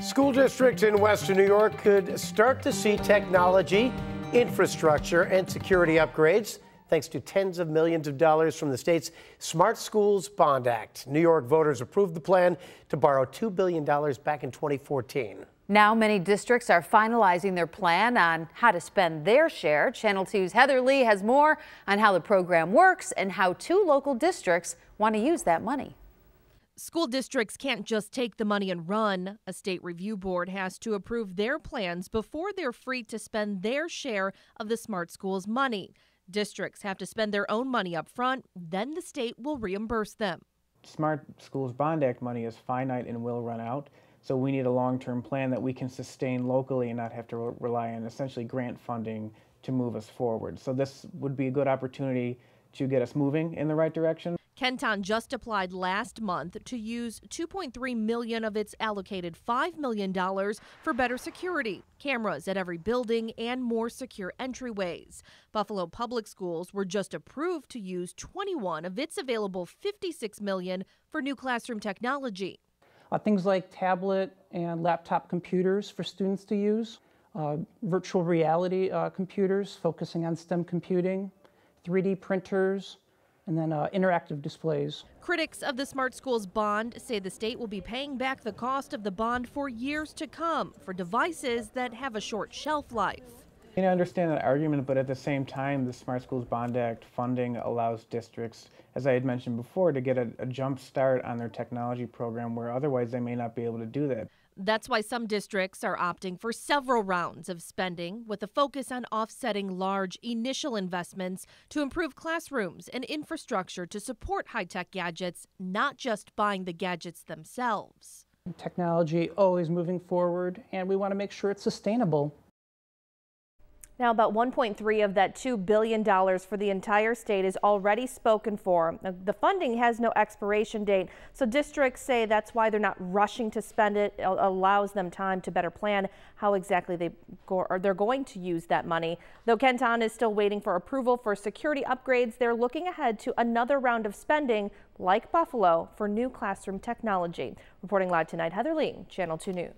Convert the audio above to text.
School districts in Western New York could start to see technology, infrastructure, and security upgrades thanks to tens of millions of dollars from the state's Smart Schools Bond Act. New York voters approved the plan to borrow $2 billion back in 2014. Now many districts are finalizing their plan on how to spend their share. Channel 2's Heather Lee has more on how the program works and how 2 local districts want to use that money. School districts can't just take the money and run. A state review board has to approve their plans before they're free to spend their share of the Smart Schools money. Districts have to spend their own money up front, then the state will reimburse them. Smart Schools Bond Act money is finite and will run out, so we need a long-term plan that we can sustain locally and not have to rely on essentially grant funding to move us forward. So this would be a good opportunity to get us moving in the right direction. Kenton just applied last month to use $2.3 million of its allocated $5 million for better security, cameras at every building, and more secure entryways. Buffalo Public Schools were just approved to use 21 of its available $56 million for new classroom technology. Things like tablet and laptop computers for students to use, virtual reality computers focusing on STEM computing, 3D printers, and then interactive displays. Critics of the Smart Schools bond say the state will be paying back the cost of the bond for years to come for devices that have a short shelf life. I understand that argument, but at the same time, the Smart Schools Bond Act funding allows districts, as I had mentioned before, to get a jump start on their technology program where otherwise they may not be able to do that. That's why some districts are opting for several rounds of spending with a focus on offsetting large initial investments to improve classrooms and infrastructure to support high-tech gadgets, not just buying the gadgets themselves. Technology always moving forward, and we want to make sure it's sustainable. Now, about 1.3 of that $2 billion for the entire state is already spoken for. The funding has no expiration date, so districts say that's why they're not rushing to spend it. It allows them time to better plan how exactly they're going to use that money. Though Kenton is still waiting for approval for security upgrades, they're looking ahead to another round of spending, like Buffalo, for new classroom technology. Reporting live tonight, Heather Lee, Channel 2 News.